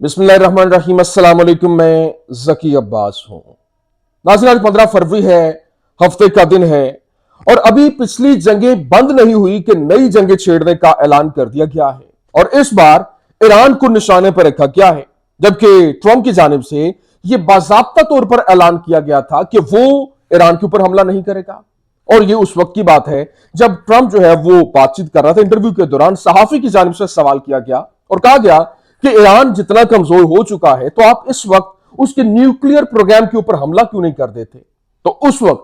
बिस्मिल्लाहिर्रहमानिर्रहीम। अस्सलाम वालेकुम। मैं जकी अब्बास हूं। नाज़रीन, आज 15 फरवरी है, हफ्ते का दिन है और अभी पिछली जंगें बंद नहीं हुई कि नई जंगें छेड़ने का ऐलान कर दिया गया है और इस बार ईरान को निशाने पर रखा गया है, जबकि ट्रंप की जानिब से यह बाज़ाब्ता तौर पर ऐलान किया गया था कि वो ईरान के ऊपर हमला नहीं करेगा। और ये उस वक्त की बात है जब ट्रंप जो है वो बातचीत कर रहा था। इंटरव्यू के दौरान सहाफी की जानिब से सवाल किया गया और कहा गया कि ईरान जितना कमजोर हो चुका है तो आप इस वक्त उसके न्यूक्लियर प्रोग्राम के ऊपर हमला क्यों नहीं कर देते। तो उस वक्त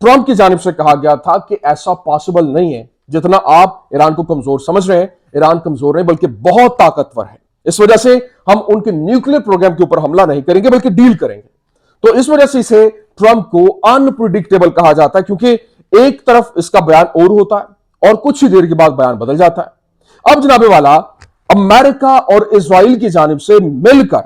ट्रंप की जानिब से कहा गया था कि ऐसा पॉसिबल नहीं है, जितना आप ईरान को कमजोर समझ रहे हैं, ईरान कमजोर नहीं बल्कि बहुत ताकतवर है। इस वजह से हम उनके न्यूक्लियर प्रोग्राम के ऊपर हमला नहीं करेंगे बल्कि डील करेंगे। तो इस वजह से इसे ट्रंप को अनप्रिडिक्टेबल कहा जाता है, क्योंकि एक तरफ इसका बयान और होता है और कुछ ही देर के बाद बयान बदल जाता है। अब जनाबे वाला, अमेरिका और इजराइल की जानिब से मिलकर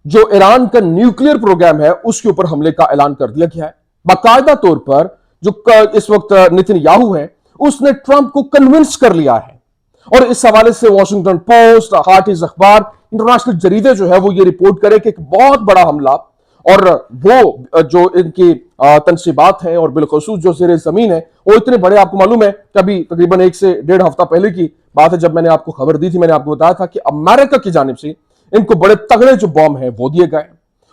जो ईरान का न्यूक्लियर प्रोग्राम है उसके ऊपर हमले का ऐलान कर दिया गया है। बाकायदा तौर पर जो इस वक्त नेतन्याहू है उसने ट्रंप को कन्विंस कर लिया है और इस हवाले से वॉशिंगटन पोस्ट, हार्टिज अखबार, इंटरनेशनल जरीदे जो है वो ये रिपोर्ट करे कि एक बहुत बड़ा हमला और वो जो इनकी तनसीबात है और बिलखसूस जो ज़ेरे ज़मीन है वो इतने बड़े, आपको मालूम है कि अभी तकरीबन 1 से 1.5 हफ्ता पहले की बात है जब मैंने आपको खबर दी थी, मैंने आपको बताया था कि अमेरिका की जानिब से इनको बड़े तगड़े जो बॉम्ब है वो दिए गए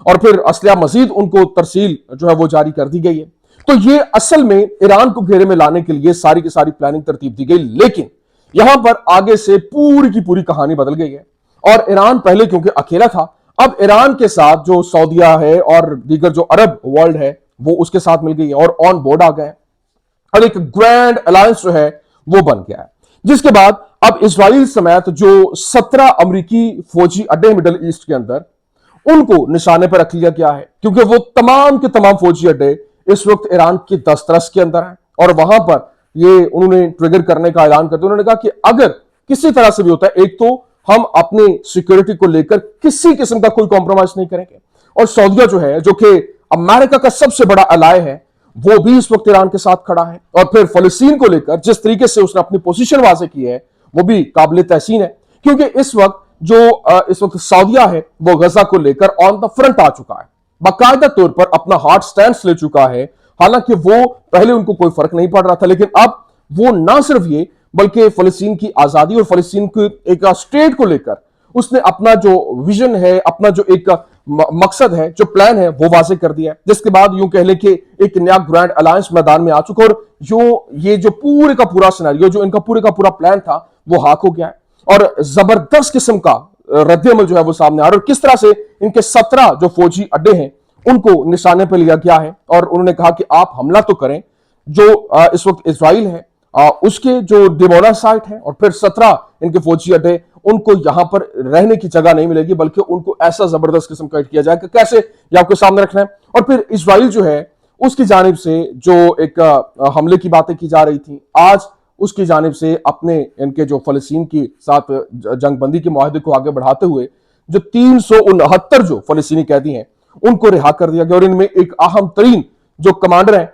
और फिर असलिया मजीद उनको तरसील जो है वो जारी कर दी गई है। तो ये असल में ईरान को घेरे में लाने के लिए सारी की सारी प्लानिंग तरतीब दी गई, लेकिन यहां पर आगे से पूरी की पूरी कहानी बदल गई है और ईरान पहले क्योंकि अकेला था, अब ईरान के साथ जो सऊदिया है और दीगर जो अरब वर्ल्ड है वो उसके साथ मिल गई है और ऑन बोर्ड आ गए और एक ग्रैंड अलायंस जो है वो बन गया है, जिसके बाद अब इजराइल समेत जो 17 अमेरिकी फौजी अड्डे मिडल ईस्ट के अंदर उनको निशाने पर रख लिया गया है, क्योंकि वो तमाम के तमाम फौजी अड्डे इस वक्त ईरान की दस्तरस के अंदर हैं और वहां पर ये उन्होंने ट्रिगर करने का ऐलान करते उन्होंने कहा कि अगर किसी तरह से भी होता है, एक तो हम अपनी सिक्योरिटी को लेकर किसी किस्म का कोई कॉम्प्रोमाइज नहीं करेंगे और सऊदिया जो है, जो कि अमेरिका का सबसे बड़ा अलाय है, वो भी इस वक्त ईरान के साथ खड़ा है और फिर फलस्तीन को लेकर जिस तरीके से उसने अपनी पोजीशन वाज़ेह की है वो भी काबिल तहसीन है, क्योंकि इस वक्त सऊदिया है वो गजा को लेकर ऑन द फ्रंट आ चुका है, बाकायदा तौर पर अपना हार्ड स्टैंड ले चुका है। हालांकि वो पहले उनको कोई फर्क नहीं पड़ रहा था, लेकिन अब वो ना सिर्फ ये बल्कि फलस्तीन की आजादी और फलस्तीन की एक स्टेट को लेकर उसने अपना जो विजन है, अपना जो एक मकसद है, जो प्लान है वो वाजे कर दिया है, जिसके बाद यूं कह ले कि एक नया ग्रैंड अलायंस मैदान में आ चुका और ये जो पूरे का पूरा सिनेरियो, जो इनका पूरे का पूरा प्लान था वो हाक हो गया है और जबरदस्त किस्म का रद्द-ए-अमल जो है वो सामने आ रहा है और किस तरह से इनके 17 जो फौजी अड्डे हैं उनको निशाने पर लिया गया है और उन्होंने कहा कि आप हमला तो करें। जो इस वक्त इजराइल है उसके जो डिमोना साइट है और फिर 17 इनके फौजी अड्डे, उनको यहां पर रहने की जगह नहीं मिलेगी बल्कि उनको ऐसा जबरदस्त किस्म का किया जाएगा, कैसे ये आपके सामने रखना है। और फिर इजराइल जो है उसकी जानिब से जो एक हमले की बातें की जा रही थी, आज उसकी जानिब से अपने इनके जो फलस्तीन के साथ जंगबंदी के मुआहदे को आगे बढ़ाते हुए जो 369 जो फलस्तीनी कैदी हैं उनको रिहा कर दिया गया और इनमें एक अहम तरीन जो कमांडर है,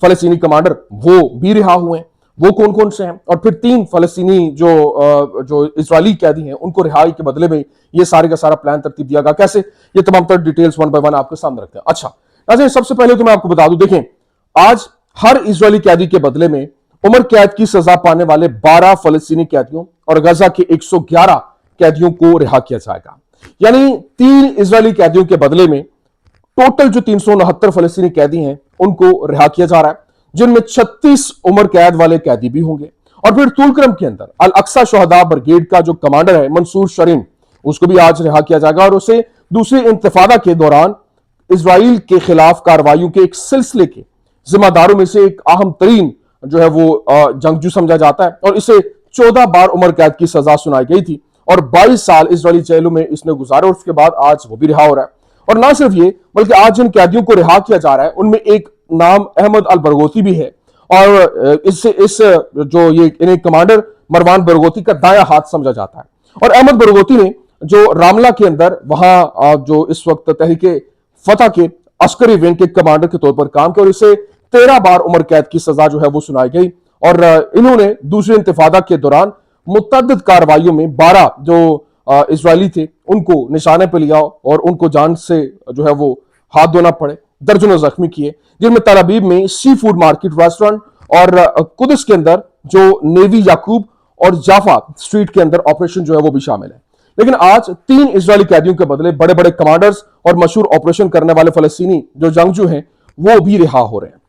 फलस्तीनी कमांडर, वो भी रिहा हुए हैं। वो कौन कौन से हैं और फिर 3 फलस्तीनी जो इजरायली कैदी हैं उनको रिहाई के बदले में ये सारे का सारा प्लान तरतीब दिया गया, कैसे, ये तमाम तर डिटेल्स वन बाय वन आपके सामने रखते हैं। अच्छा नाज़रीन, सबसे पहले तो मैं आपको बता दूं, देखें आज हर इजरायली कैदी के बदले में उम्र कैद की सजा पाने वाले 12 फलस्तीनी कैदियों और गजा के 111 कैदियों को रिहा किया जाएगा, यानी 3 इजरायली कैदियों के बदले में टोटल जो 369 फलस्तीनी कैदी हैं उनको रिहा किया जा रहा है, जिनमें 36 उम्र कैद वाले कैदी भी होंगे। और फिर तुलकरम के अंदर अल अक्सा शहदा ब्रिगेड का जो कमांडर है मंसूर शरीन, उसको भी आज रिहा किया जाएगा और उसे दूसरी इंतफादा के दौरान इजराइल के खिलाफ कार्रवाइयों के एक सिलसिले के जिम्मेदारों में से एक अहम तरीन जो है वो जंगजू समझा जाता है और इसे 14 बार उम्र कैद की सजा सुनाई गई थी और 22 साल इजरायली जेलों में इसने गुजारे और उसके बाद आज वो भी रिहा हो रहा है। और ना सिर्फ ये बल्कि आज जिन कैदियों को रिहा किया जा रहा है उनमें एक नाम अहमद अल बरगोती भी है और इस जो ये इन्हें कमांडर मरवान बरगोती का दाया हाथ समझा जाता है। और अहमद बरगोती ने जो रामला के अंदर वहां जो इस वक्त तहरीके फतह के अस्करी विंग के कमांडर के तौर पर काम किया और इसे 13 बार उम्र कैद की सजा जो है वो सुनाई गई और इन्होंने दूसरी इंतिफादा के दौरान मुतअद्दिद कार्रवाइयों में 12 जो इजरायली थे उनको निशाने पर लिया और उनको जान से जो है वो हाथ धोना पड़े, दर्जनों जख्मी किए, जिनमें तल अबीब में सी फूड मार्केट रेस्टोरेंट और कुदस के अंदर जो नेवी याकूब और जाफा स्ट्रीट के अंदर ऑपरेशन जो है वो भी शामिल है। लेकिन आज 3 इजरायली कैदियों के बदले बड़े बड़े कमांडर्स और मशहूर ऑपरेशन करने वाले फलस्तीनी जो जंगजू हैं वो भी रिहा हो रहे हैं।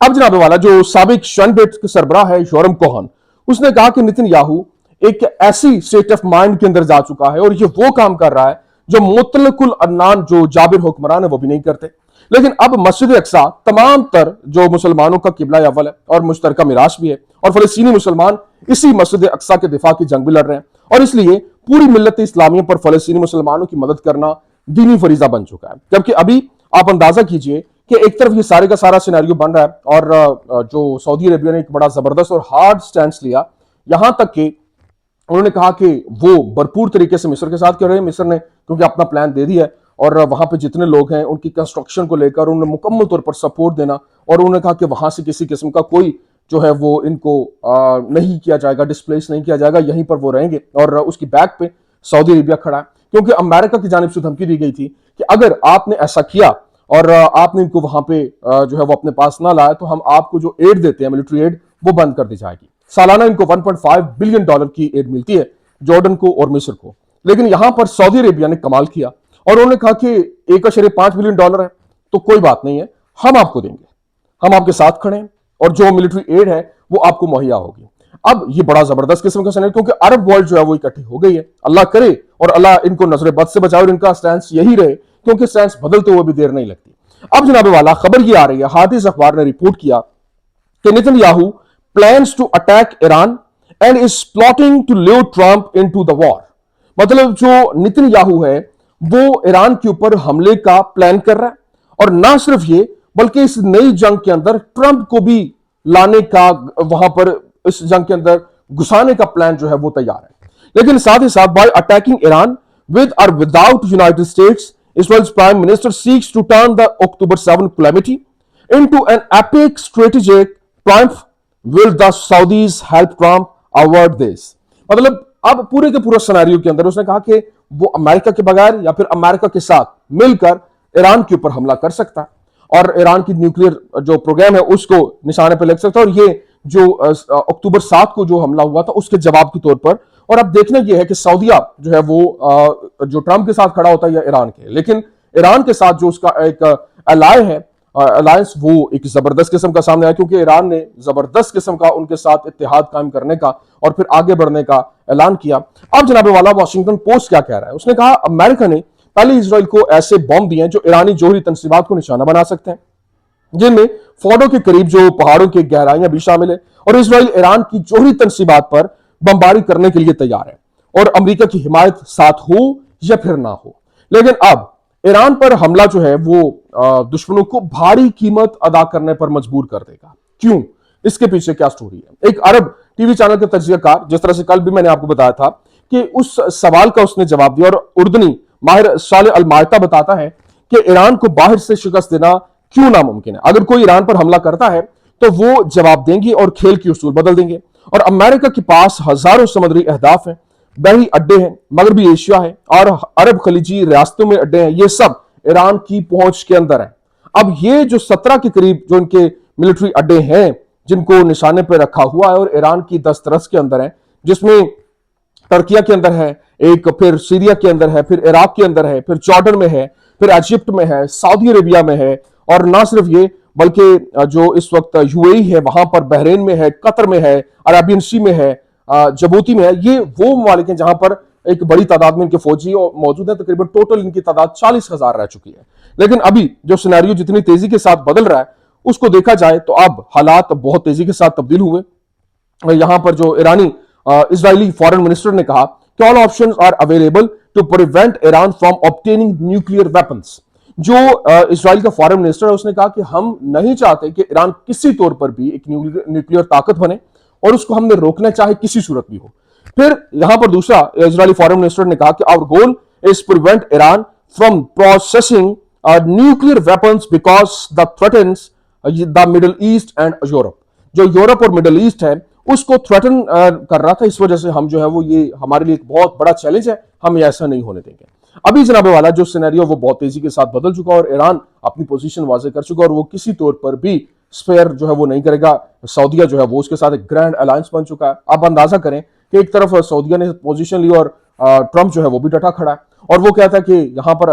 अब जनाब वाला जो साबिक शनबेट के सरबराह है योरम कोहन, उसने कहा कि नेतन्याहू एक ऐसी स्टेट ऑफ माइंड के अंदर जा चुका है और ये वो काम कर रहा है जो मुतलकुल अन्नान जो जाबिर हुक्मरान है वो भी नहीं करते। लेकिन अब मस्जिद अक्सा तमाम तर जो मुसलमानों का किबला अव्वल है और मुश्तरका मिरास भी है और फलस्तीनी मुसलमान इसी मस्जिद अक्सा के दिफा की जंग भी लड़ रहे हैं और इसलिए पूरी मिल्लत इस्लामिया पर फलस्तीनी मुसलमानों की मदद करना दीनी फरीजा बन चुका है। जबकि अभी आप अंदाजा कीजिए कि एक तरफ ये सारे का सारा सिनेरियो बन रहा है और जो सऊदी अरेबिया ने एक बड़ा जबरदस्त और हार्ड स्टैंड लिया, यहां तक कि उन्होंने कहा कि वो भरपूर तरीके से मिस्र के साथ कर रहे हैं। मिस्र ने क्योंकि अपना प्लान दे दिया है और वहां पे जितने लोग हैं उनकी कंस्ट्रक्शन को लेकर उन्होंने मुकम्मल तौर पर सपोर्ट देना और उन्होंने कहा कि वहां से किसी किस्म का कोई जो है वो इनको नहीं किया जाएगा, डिस्प्लेस नहीं किया जाएगा, यहीं पर वो रहेंगे। और उसकी बैक पे सऊदी अरेबिया खड़ा है क्योंकि अमेरिका की जानिब से धमकी दी गई थी कि अगर आपने ऐसा किया और आपने इनको वहां पे जो है वो अपने पास ना लाया तो हम आपको जो एड देते हैं मिलिट्री एड वो बंद कर दी जाएगी। सालाना इनको 1.5 बिलियन डॉलर की एड मिलती है जॉर्डन को और मिस्र को। लेकिन यहां पर सऊदी अरेबिया ने कमाल किया और उन्होंने कहा कि 1.5 बिलियन डॉलर है तो कोई बात नहीं है, हम आपको देंगे, हम आपके साथ खड़े हैं और जो मिलिट्री एड है वो आपको मुहैया होगी। अब ये बड़ा जबरदस्त किस्म का सिनेरियो क्योंकि अरब वर्ल्ड जो है वो इकट्ठी हो गई है। अल्लाह करे और अल्लाह इनको नजर बद से बचाए और इनका स्टैंड यही रहे क्योंकि स्टैंड बदलते हुए भी देर नहीं लगती। अब जनाब वाला खबर ये आ रही है, हादिस अखबार ने रिपोर्ट किया कि Netanyahu plans to attack Iran and is plotting to lure Trump into the war. मतलब जो नेतन्याहू है वो ईरान के ऊपर हमले का प्लान कर रहा है और ना सिर्फ ये बल्कि इस नई जंग के अंदर ट्रंप को भी लाने का, वहां पर इस जंग के अंदर घुसाने का प्लान जो है वो तैयार है। लेकिन साथ ही साथ बाय अटैकिंग ईरान विद और without United states, Israel's prime minister seeks to turn the October 7 calamity into an epic strategic triumph. Will the Saudis help Trump avoid this? मतलब अब पूरे के पूरे सिनेरियो के अंदर उसने कहा कि वो अमेरिका के बगैर या फिर अमेरिका के साथ मिलकर ईरान के ऊपर हमला कर सकता है और ईरान की न्यूक्लियर जो प्रोग्राम है उसको निशाने पर लग सकता है। और ये जो अक्टूबर 7 को जो हमला हुआ था उसके जवाब के तौर पर। और अब देखना यह है कि सऊदिया जो है वो जो ट्रंप के साथ खड़ा होता है या ईरान के, लेकिन ईरान के साथ जो उसका एक अलाय है, अलायंस, वो एक जबरदस्त किस्म का सामने आया क्योंकि ईरान ने जबरदस्त किस्म का उनके साथ इत्तेहाद कायम करने का और फिर आगे बढ़ने का ऐलान किया। अब जनाब वाला वाशिंगटन पोस्ट क्या कह रहा है, उसने कहा अमेरिका ने पहले इजराइल को ऐसे बॉम्ब दिए जो ईरानी जोहरी तंसीबात को निशाना बना सकते हैं, जिनमें फोर्डो के करीब जो पहाड़ों की गहराइयां भी शामिल है और इजराइल ईरान की जोहरी तंसीबात पर बमबारी करने के लिए तैयार है और अमेरिका की हिमायत साथ हो या फिर ना हो। लेकिन अब ईरान पर हमला जो है वो दुश्मनों को भारी कीमत अदा करने पर मजबूर कर देगा। क्यों, इसके पीछे क्या स्टोरी है? एक अरब टीवी चैनल के तज्जियाकार, जिस तरह से कल भी मैंने आपको बताया था कि उस सवाल का उसने जवाब दिया और उर्दनी माहिर साले अल मायता बताता है कि ईरान को बाहर से शिकस्त देना क्यों नामुमकिन है। अगर कोई ईरान पर हमला करता है तो वो जवाब देंगे और खेल की उसूल बदल देंगे। और अमेरिका के पास हजारों समुद्री अहदाफ हैं, बहरी अड्डे हैं, मगरबी एशिया है और अरब खलीजी रियासतों में अड्डे हैं, ये सब ईरान की पहुंच के अंदर है। अब ये जो 17 के करीब जो इनके मिलिट्री अड्डे हैं जिनको निशाने पर रखा हुआ है और ईरान की दस्तरस के अंदर है, जिसमें टर्किया के अंदर है एक, फिर सीरिया के अंदर है, फिर इराक के अंदर है, फिर जॉर्डन में है, फिर इजिप्ट में है, सऊदी अरेबिया में है और ना सिर्फ ये बल्कि जो इस वक्त यूएई है वहां पर, बहरीन में है, कतर में है, अरेबियन सी में है, जबूती में है। ये वो ममालिक हैं जहां पर एक बड़ी तादाद में इनके फौजी मौजूद है। तकरीबन टोटल इनकी तादाद 40,000 रह चुकी है। लेकिन अभी जो सिनेरियो जितनी तेजी के साथ बदल रहा है उसको देखा जाए तो अब हालात बहुत तेजी के साथ तब्दील हुए। यहां पर जो ईरानी इजरायली फॉरेन मिनिस्टर ने कहा कि all options are available to prevent Iran from obtaining nuclear weapons. जो इजराइल का फॉरेन मिनिस्टर है उसने कहा कि हम नहीं चाहते कि ईरान किसी तौर पर भी एक न्यूक्लियर ताकत बने और उसको हमने रोकना चाहे किसी सूरत भी हो। फिर यहां पर दूसरा इजरायली फॉरेन मिनिस्टर ने कहा कि our goal is prevent Iran from processing nuclear weapons because the threatens the Middle East and Europe. जो यूरोप और मिडल ईस्ट है उसको थ्रेटन कर रहा था। इस वजह से हम जो है वो ये हमारे लिए एक बहुत बड़ा चैलेंज है, हम ये ऐसा नहीं होने देंगे। अभी जनाब वाला जो सिनेरियो वो बहुत तेजी के साथ बदल चुका और ईरान अपनी पोजीशन वाजे कर चुका और वो किसी तौर पर भी स्पेयर जो है वो नहीं करेगा। सऊदीया जो है वो उसके साथ एक ग्रैंड अलायंस बन चुका है। आप अंदाजा करें कि एक तरफ सऊदीया ने पोजीशन ली और ट्रंप जो है वो भी डटा खड़ा है और वो कहता है कि यहां पर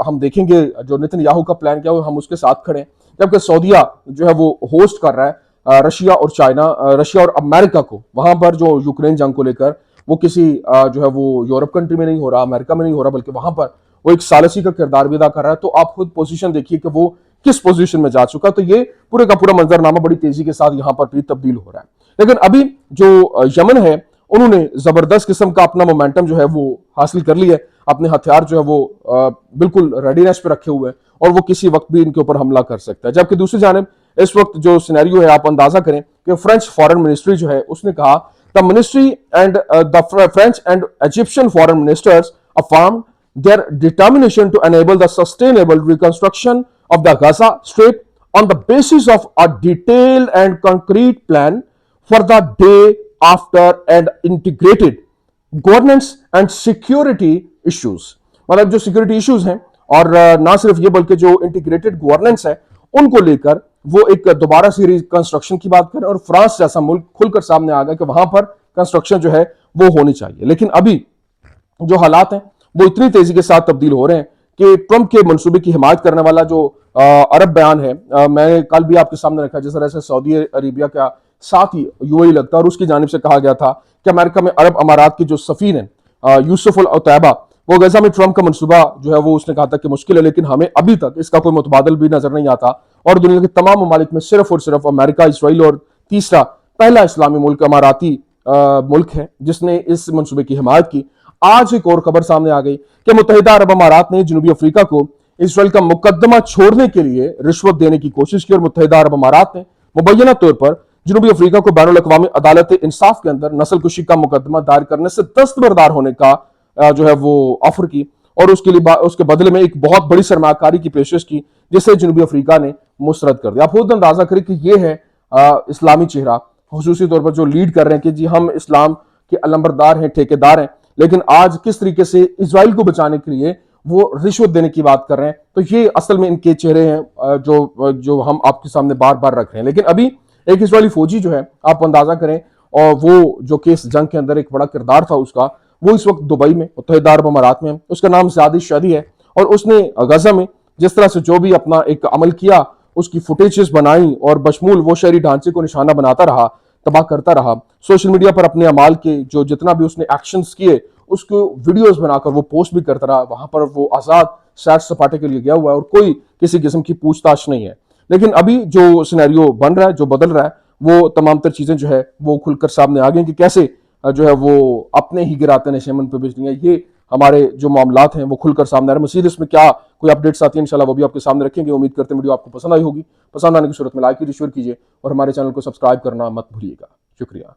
हम देखेंगे जो नेतन्याहू का प्लान क्या हो, हम उसके साथ खड़े हैं। जबकि सऊदीया जो है वो होस्ट कर रहा है रशिया और चाइना, रशिया और अमेरिका को वहां पर जो यूक्रेन जंग को लेकर वो किसी जो है वो यूरोप कंट्री में नहीं हो रहा, अमेरिका में नहीं हो रहा, बल्कि वहां पर वो एक सालसी का किरदार भी अदा कर रहा है। तो आप खुद पोजीशन देखिए कि वो किस पोजीशन में जा चुका। तो ये पूरे का पूरा मंजरनामा बड़ी तेजी के साथ यहां पर भी तब्दील हो रहा है। लेकिन अभी जो यमन है उन्होंने जबरदस्त किस्म का अपना मोमेंटम जो है वो हासिल कर लिया है। अपने हथियार जो है वो बिल्कुल रेडीनेस पे रखे हुए हैं और वो किसी वक्त भी इनके ऊपर हमला कर सकता है। जबकि दूसरी जानिब इस वक्त जो सिनेरियो है आप अंदाजा करें कि फ्रेंच फॉरेन मिनिस्ट्री जो है उसने कहा the ministry and the French and Egyptian foreign ministers affirmed their determination to enable the sustainable reconstruction of the Gaza Strip on the basis of a detailed and concrete plan for the day after and integrated governance and security issues। मतलब जो security issues हैं और ना सिर्फ ये बल्कि जो integrated governance है उनको लेकर वो एक दोबारा से रिकंस्ट्रक्शन की बात करें और फ्रांस जैसा मुल्क खुलकर सामने आ गया कि वहां पर कंस्ट्रक्शन जो है वो होनी चाहिए। लेकिन अभी जो हालात हैं वो इतनी तेजी के साथ तब्दील हो रहे हैं कि ट्रंप के मंसूबे की हिमायत करने वाला जो अरब बयान है, मैंने कल भी आपके सामने रखा, जिस तरह से सऊदी अरेबिया का साथ ही यूएई लगता है और उसकी जानिब से कहा गया था कि अमेरिका में अरब अमारात के जो सफीर हैं यूसुफ अल उतैबा, वो गजा में ट्रंप का मंसूबा जो है वो उसने कहा था कि मुश्किल है, लेकिन हमें अभी तक इसका कोई मुतबादल भी नजर नहीं आता। और दुनिया के तमाम ममालिक में सिर्फ और सिर्फ अमेरिका, इसराइल और तीसरा पहला इस्लामी मुल्क अमाराती मुल्क है जिसने इस मंसूबे की हिमायत की। आज एक और खबर सामने आ गई कि मुत्तहिदा अरब अमारात ने जनूबी अफ्रीका को इसराइल का मुकदमा छोड़ने के लिए रिश्वत देने की कोशिश की और मुत्तहिदा अरब अमारात ने मुबैना तौर पर जनूबी अफ्रीका को बैनुल अक़वामी अदालत इंसाफ के अंदर नस्ल कुशी का मुकदमा दायर करने से दस्तबरदार होने का जो है वो ऑफर की और उसके बदले में एक बहुत बड़ी सरमाकारी की पेशकश की जिसे जनूबी अफ्रीका ने मुस्तरद कर दिया। आप खुद अंदाजा करें कि ये है इस्लामी चेहरा, खुसूसी तौर पर जो लीड कर रहे हैं कि जी हम इस्लाम के अलंबरदार हैं, ठेकेदार हैं, लेकिन आज किस तरीके से इजराइल को बचाने के लिए वो रिश्वत देने की बात कर रहे हैं। तो ये असल में इनके चेहरे हैं जो हम आपके सामने बार बार रख रहे हैं। लेकिन अभी एक इजरायली फौजी जो है आप अंदाजा करें और वो जो केस जंग के अंदर एक बड़ा किरदार था उसका, वो इस वक्त दुबई में मुत्तहिदा अरब अमारात में, उसका नाम ज़ियाद शादी है और उसने गजा में जिस तरह से जो भी अपना एक अमल किया उसकी फुटेजेस बनाई और बशमूल वो शहरी ढांचे को निशाना बनाता रहा, तबाह करता रहा। सोशल मीडिया पर अपने अमाल के जो जितना भी उसने एक्शंस किए उसको वीडियोस बनाकर वो पोस्ट भी करता रहा। वहां पर वो आजाद सैर सपाटे के लिए गया हुआ है और कोई किसी किस्म की पूछताछ नहीं है। लेकिन अभी जो सिनेरियो बन रहा है, जो बदल रहा है, वो तमाम तर चीजें जो है वो खुलकर सामने आ गई कि कैसे जो है वो अपने ही गिराते नशेमन पे बिजली है। ये हमारे जो मामलात हैं वो खुलकर सामने आ रहे हैं। मसीद इसमें क्या कोई अपडेट्स आती है इंशाल्लाह वो भी आपके सामने रखेंगे। उम्मीद करते हैं वीडियो आपको पसंद आई होगी। पसंद आने की सूरत में लाइक कीजिए, शेयर कीजिए और हमारे चैनल को सब्सक्राइब करना मत भूलिएगा। शुक्रिया।